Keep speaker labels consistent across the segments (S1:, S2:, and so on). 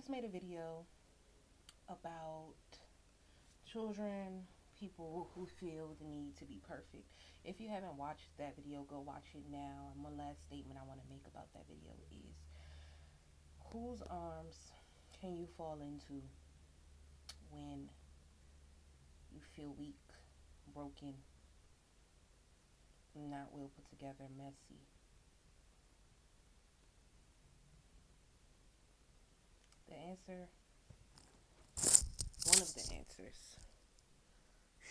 S1: just made a video about children, people who feel the need to be perfect. If you haven't watched that video, go watch it now. And one last statement I want to make about that video is whose arms can you fall into when you feel weak, broken, not well put together, messy? The answer, one of the answers,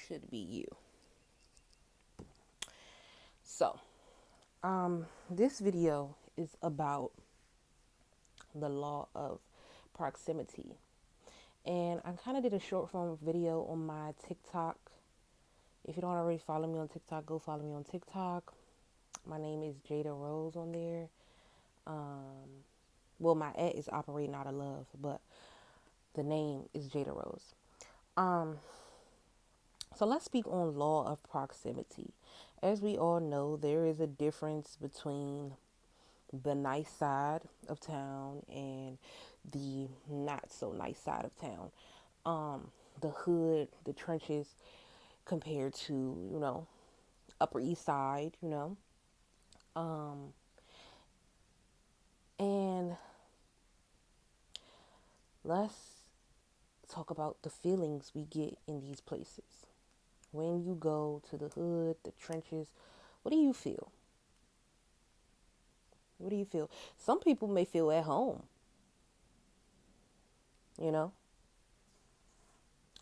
S1: should be you. So, this video is about the law of proximity. And I kind of did a short form video on my TikTok. If you don't already follow me on TikTok, go follow me on TikTok. My name is Jada Rose on there. Well, my @ is operating out of love, but the name is Jada Rose. Um, so let's speak on law of proximity. As we all know, there is a difference between the nice side of town and the not so nice side of town. The hood, the trenches, compared to, Upper East Side, And let's talk about the feelings we get in these places. When you go to the hood, the trenches, what do you feel? What do you feel? Some people may feel at home, you know,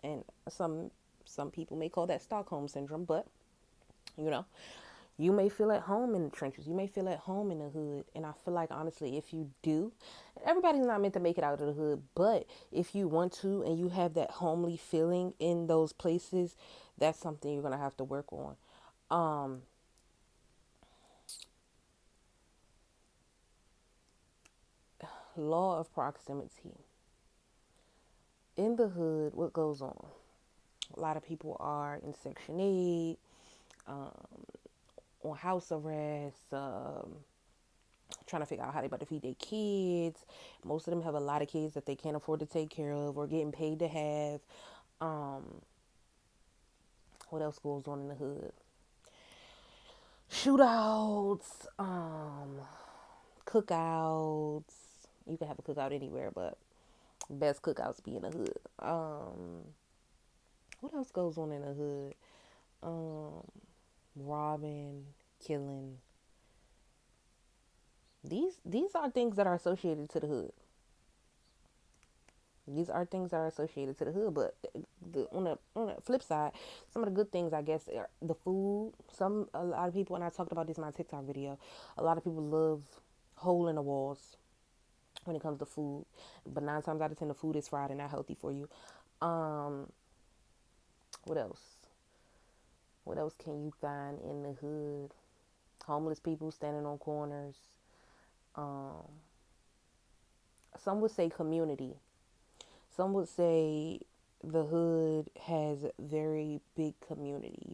S1: and some people may call that Stockholm syndrome, but you know, you may feel at home in the trenches. You may feel at home in the hood. And I feel like, honestly, if you do, everybody's not meant to make it out of the hood. But if you want to and you have that homely feeling in those places, that's something you're going to have to work on. Law of proximity. In the hood, what goes on? A lot of people are in Section 8, on house arrest, trying to figure out how they about to feed their kids. Most of them have a lot of kids that they can't afford to take care of or getting paid to have. What else goes on in the hood? Shootouts, cookouts. You can have a cookout anywhere, but best cookouts be in the hood. What else goes on in the hood? Robbing, killing. These are things that are associated to the hood. These are things that are associated to the hood, but on the flip side, some of the good things, I guess, are the food. A lot of people, and I talked about this in my TikTok video, a lot of people love hole in the walls when it comes to food, but 9 times out of 10, the food is fried and not healthy for you. What else? What else can you find in the hood? Homeless people standing on corners. Some would say community. Some would say the hood has very big community,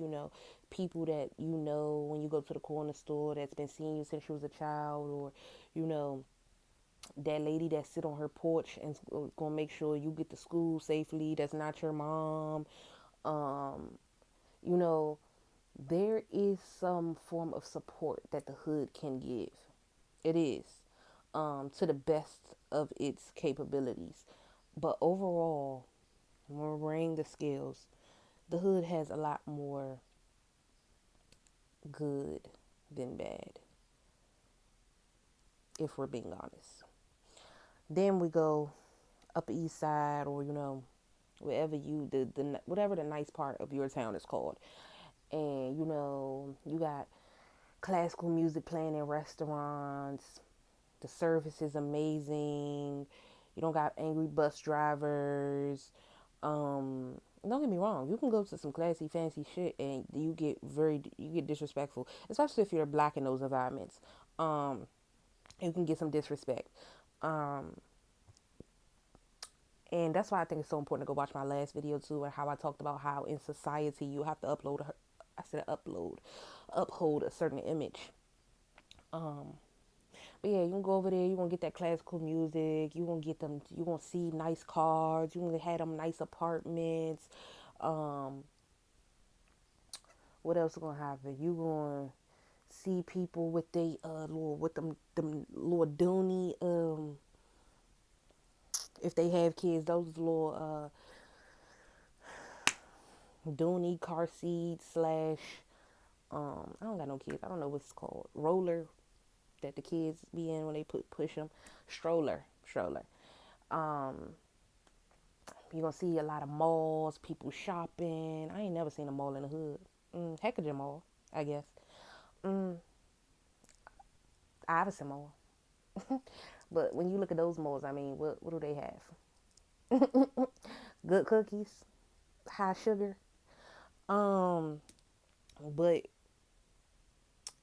S1: people that when you go to the corner store that's been seeing you since you was a child, or that lady that sit on her porch and gonna make sure you get to school safely, that's not your mom. You know, there is some form of support that the hood can give. It is, to the best of its capabilities. But overall, when we're weighing the scales, the hood has a lot more good than bad, if we're being honest. Then we go up east side, or wherever whatever the nice part of your town is called. And you got classical music playing in restaurants. The service is amazing. You don't got angry bus drivers. Don't get me wrong. You can go to some classy, fancy shit, and you get disrespectful, especially if you're black in those environments. You can get some disrespect. And that's why I think it's so important to go watch my last video too, and how I talked about how in society you have to uphold a certain image. But yeah, you can go over there. You gonna get that classical music. You gonna get them. You gonna see nice cars. You gonna have them nice apartments. Um, what else is gonna happen? You gonna see people with they little with them little dooney if they have kids, those little dooney car seats slash I don't got no kids. I don't know what's it's called, roller that the kids be in when they push them, stroller. Um, you're gonna see a lot of malls, people shopping. I ain't never seen a mall in the hood. Heckager Mall, I guess. Mm, Iverson Mall. But when you look at those malls, I mean, what do they have? Good cookies, high sugar. Um, but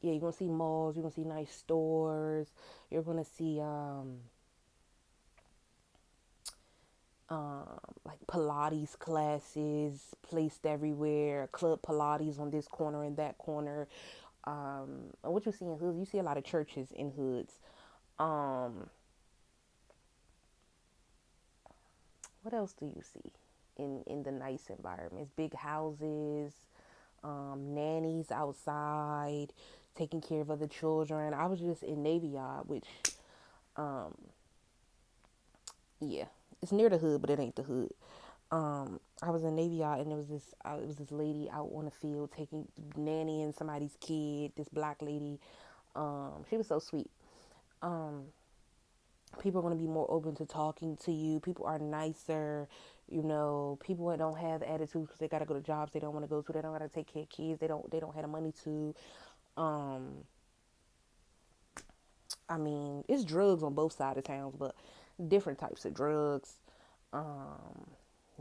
S1: yeah, you're gonna see malls. You're gonna see nice stores. You're gonna see like Pilates classes placed everywhere, club Pilates on this corner and that corner. And what you see in hoods, you see a lot of churches in hoods. Um, what else do you see in the nice environments? Big houses, nannies outside, taking care of other children. I was just in Navy Yard, which, um, yeah, it's near the hood, but it ain't the hood. I was in Navy Yard, and it was this lady out on the field taking nannying somebody's kid. This black lady, she was so sweet. Um, People are going to be more open to talking to you. People are nicer. People that don't have attitudes because they got to go to jobs they don't want to go to. They don't got to take care of kids. They don't have the money to. Um, I mean, it's drugs on both sides of towns, but different types of drugs. Um,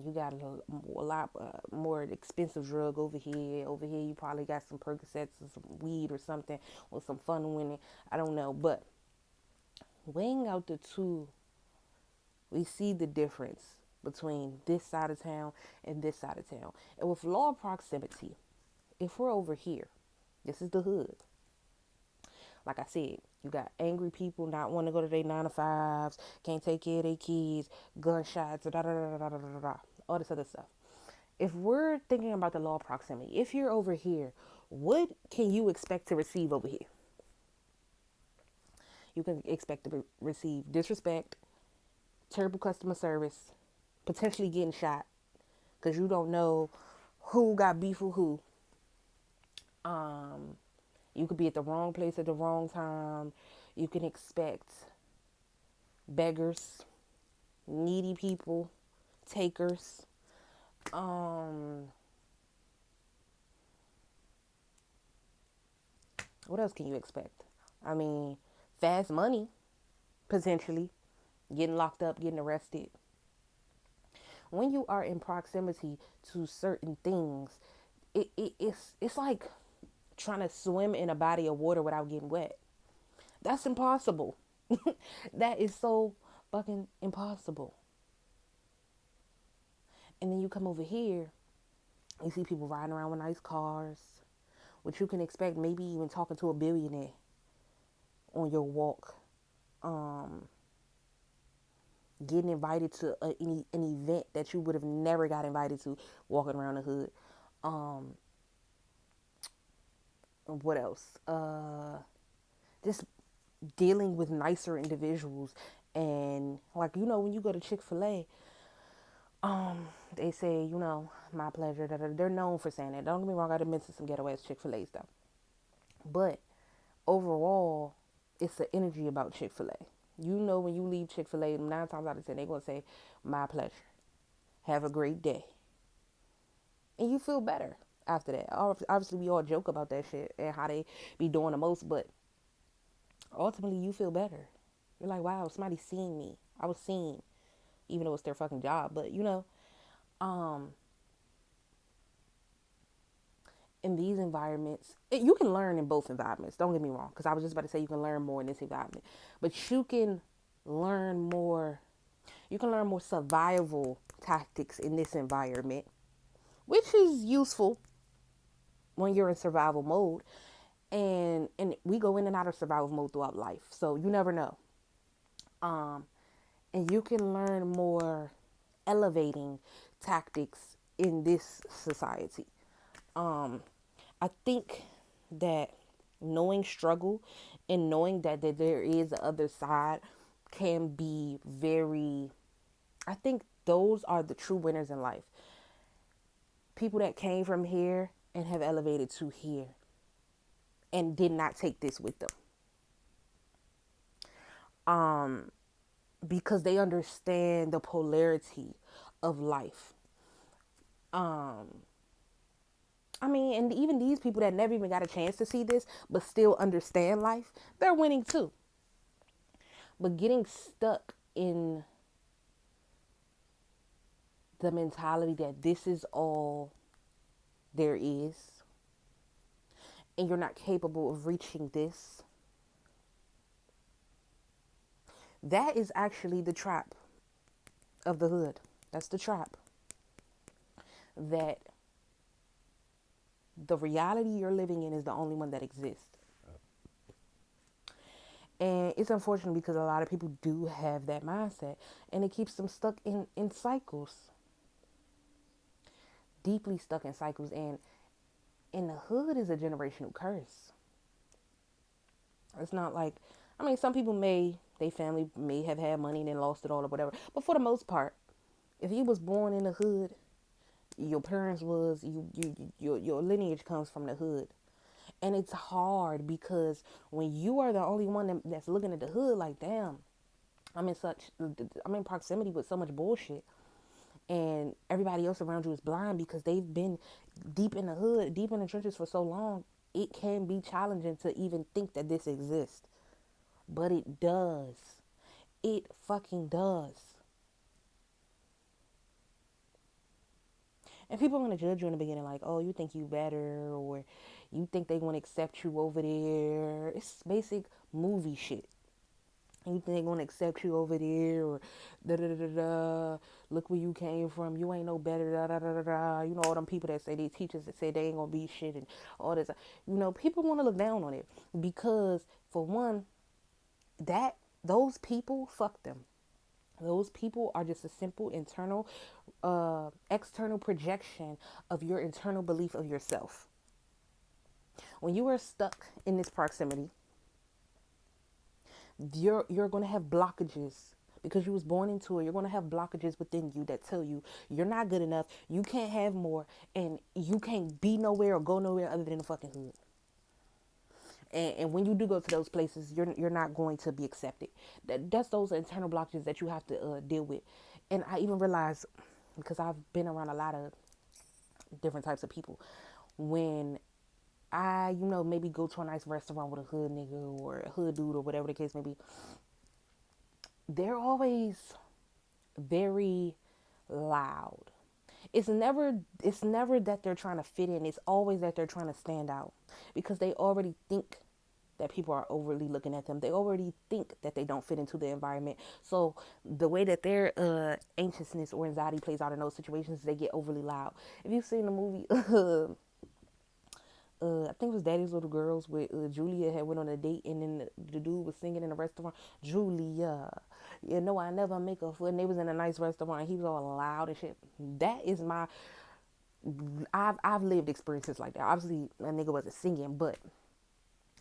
S1: you got a lot more expensive drug over here. Over here, you probably got some Percocets or some weed or something, or some fun winning. I don't know, but weighing out the two, we see the difference between this side of town and this side of town. And with law proximity, if we're over here, this is the hood. Like I said, you got angry people not wanting to go to their 9 to 5s, can't take care of their kids, gunshots, da da da da da da da, all this other stuff. If we're thinking about the law of proximity, if you're over here, what can you expect to receive over here? You can expect to receive disrespect, terrible customer service, potentially getting shot because you don't know who got beef with who. Um, you could be at the wrong place at the wrong time. You can expect beggars, needy people, takers. Um, what else can you expect? I mean, fast money, potentially, getting locked up, getting arrested. When you are in proximity to certain things, it's like trying to swim in a body of water without getting wet. That's impossible. That is so fucking impossible. And then you come over here, you see people riding around with nice cars, which you can expect, maybe even talking to a billionaire on your walk. Um, Getting invited to an event that you would have never got invited to walking around the hood. Um, what else? Just dealing with nicer individuals. And like, when you go to Chick-fil-A, they say, my pleasure. They're known for saying that. Don't get me wrong, I done been to some ghetto ass Chick-fil-A stuff. But overall, it's the energy about Chick-fil-A. When you leave Chick-fil-A, 9 times out of 10, they're going to say, my pleasure. Have a great day. And you feel better after that. Obviously, we all joke about that shit and how they be doing the most, but ultimately, you feel better. You're like, wow, somebody seen me. I was seen, even though it's their fucking job. But, um, in these environments, you can learn in both environments. Don't get me wrong, because I was just about to say you can learn more in this environment. But you can learn more. You can learn more survival tactics in this environment, which is useful when you're in survival mode. And we go in and out of survival mode throughout life, so you never know. um and you can learn more elevating tactics in this society. um I think that knowing struggle and knowing that there is the other side can be very, I think those are the true winners in life. People that came from here and have elevated to here and did not take this with them. Um, because they understand the polarity of life. Um, I mean, and even these people that never even got a chance to see this, but still understand life, they're winning too. But getting stuck in the mentality that this is all there is, and you're not capable of reaching this, that is actually the trap of the hood. That's the trap. That the reality you're living in is the only one that exists. And it's unfortunate because a lot of people do have that mindset, and it keeps them stuck in cycles, deeply stuck in cycles. And in the hood is a generational curse. It's not like, I mean, some people their family may have had money and then lost it all or whatever. But for the most part, if you was born in the hood, your parents was, your lineage comes from the hood. And it's hard because when you are the only one that's looking at the hood like, damn, I'm in proximity with so much bullshit, and everybody else around you is blind because they've been deep in the hood, deep in the trenches for so long. It can be challenging to even think that this exists, but it does. It fucking does. And people are gonna judge you in the beginning, like, oh, you think you better, or you think they want to accept you over there. It's basic movie shit. You think they gonna accept you over there, or da da da da da. Look where you came from. You ain't no better. Da da da da da. You know all them people that say, they teachers that say they ain't gonna be shit and all this. You know, people want to look down on it because, for one, that those people, fuck them. Those people are just a simple internal, external projection of your internal belief of yourself. When you are stuck in this proximity, you're going to have blockages because you was born into it. You're going to have blockages within you that tell you you're not good enough, you can't have more, and you can't be nowhere or go nowhere other than the fucking hood. And when you do go to those places, you're not going to be accepted. That's those internal blockages that you have to deal with. And I even realized, because I've been around a lot of different types of people, when I, maybe go to a nice restaurant with a hood nigga or a hood dude or whatever the case may be, they're always very loud. It's never that they're trying to fit in. It's always that they're trying to stand out because they already think that people are overly looking at them. They already think that they don't fit into the environment. So the way that their anxiousness or anxiety plays out in those situations, they get overly loud. If you've seen the movie I think it was Daddy's Little Girls with Julia had went on a date, and then the dude was singing in the restaurant, Julia, I never make a foot, and they was in a nice restaurant and he was all loud and shit. That is I've lived experiences like that. Obviously a nigga wasn't singing, but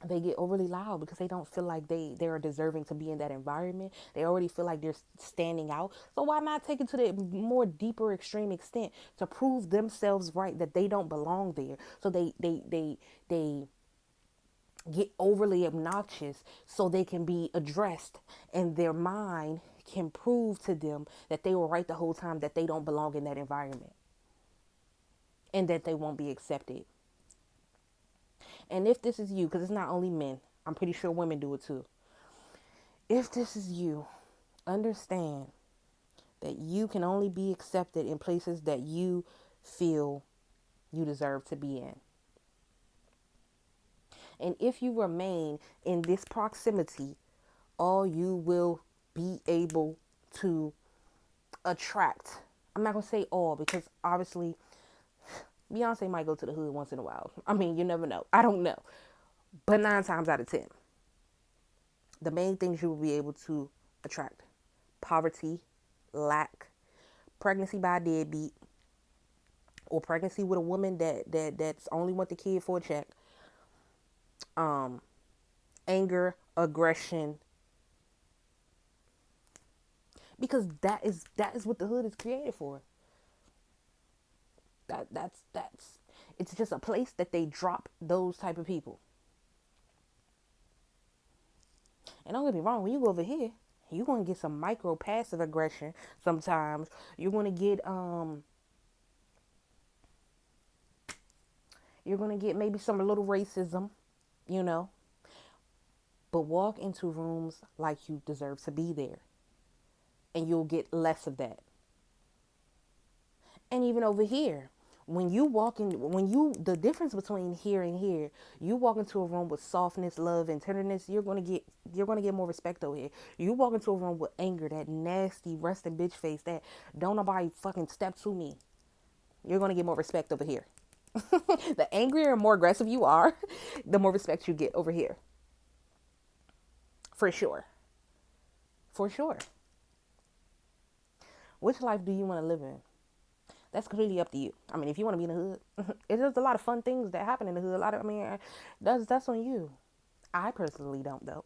S1: they get overly loud because they don't feel like they are deserving to be in that environment. They already feel like they're standing out. So why not take it to the more deeper extreme extent to prove themselves right that they don't belong there? So they get overly obnoxious so they can be addressed, and their mind can prove to them that they were right the whole time, that they don't belong in that environment and that they won't be accepted. And if this is you, because it's not only men, I'm pretty sure women do it too. If this is you, understand that you can only be accepted in places that you feel you deserve to be in. And if you remain in this proximity, all you will be able to attract, I'm not going to say all, because obviously Beyonce might go to the hood once in a while. I mean, you never know. I don't know. But 9 times out of 10, the main things you will be able to attract: poverty, lack, pregnancy by a deadbeat, or pregnancy with a woman that's only want the kid for a check, um, anger, aggression, because that is what the hood is created for. That's it's just a place that they drop those type of people. And don't get me wrong, when you go over here, you're gonna get some micro passive aggression sometimes. You're gonna get maybe some little racism, you know. But walk into rooms like you deserve to be there, and you'll get less of that. And even over here, when you walk in, the difference between here and here, you walk into a room with softness, love, and tenderness, you're gonna get more respect over here. You walk into a room with anger, that nasty resting bitch face, that don't nobody fucking step to me, you're gonna get more respect over here. The angrier and more aggressive you are, the more respect you get over here. For sure. For sure. Which life do you want to live in? That's completely up to you. I mean, if you want to be in the hood, there's a lot of fun things that happen in the hood. That's on you. I personally don't though,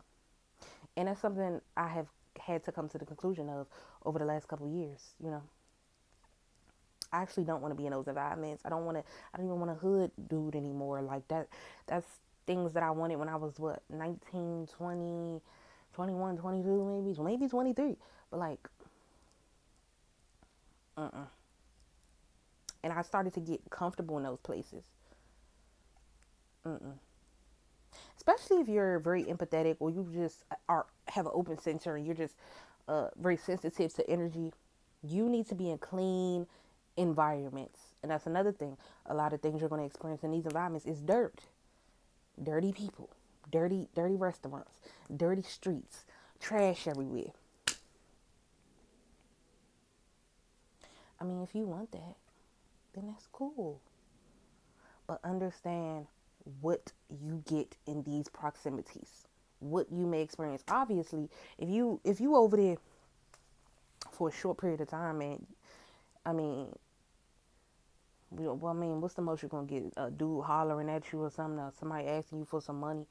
S1: and that's something I have had to come to the conclusion of over the last couple of years. I actually don't want to be in those environments. I don't want to. I don't even want a hood dude anymore. Like that. That's things that I wanted when I was what, 19, 20, 21, 22, maybe 23. But like, and I started to get comfortable in those places. Especially if you're very empathetic, or you just are have an open center, and you're just very sensitive to energy. You need to be in clean environments, and that's another thing. A lot of things you're going to experience in these environments is dirt, dirty people, dirty restaurants, dirty streets, trash everywhere. I mean, if you want that, then that's cool. But understand what you get in these proximities, what you may experience. Obviously, if you over there for a short period of time, and I mean, what's the most you're gonna get? A dude hollering at you or something, or somebody asking you for some money.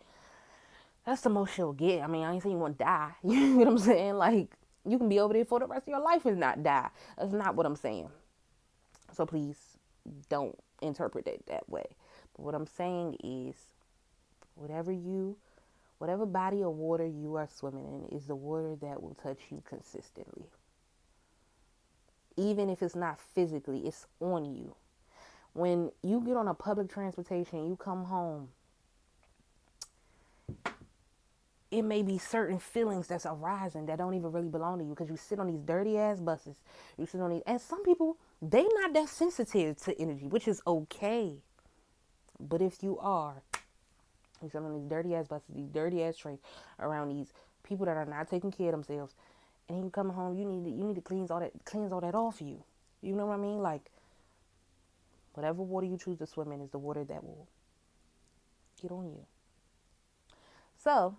S1: That's the most you'll get. I mean, I ain't saying you want to die. You know what I'm saying? Like, you can be over there for the rest of your life and not die. That's not what I'm saying. So please don't interpret it that way. But what I'm saying is, whatever you, whatever body of water you are swimming in is the water that will touch you consistently. Even if it's not physically, it's on you. When you get on a public transportation, you come home, it may be certain feelings that's arising that don't even really belong to you, because you sit on these dirty ass buses. You sit on these, and some people, they not that sensitive to energy, which is okay. But if you are, you sit on these dirty ass buses, these dirty ass trains, around these people that are not taking care of themselves, and you come home, you need to cleanse all that off you. You know what I mean? Like, whatever water you choose to swim in is the water that will get on you. So,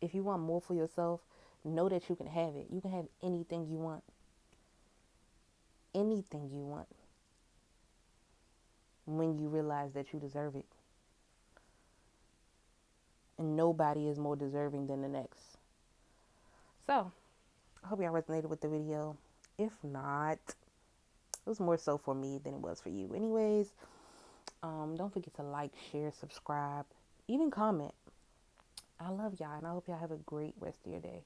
S1: if you want more for yourself, know that you can have it. You can have anything you want. Anything you want. When you realize that you deserve it. And nobody is more deserving than the next. So, I hope y'all resonated with the video. If not, it was more so for me than it was for you. Anyways, don't forget to like, share, subscribe, even comment. I love y'all, and I hope y'all have a great rest of your day.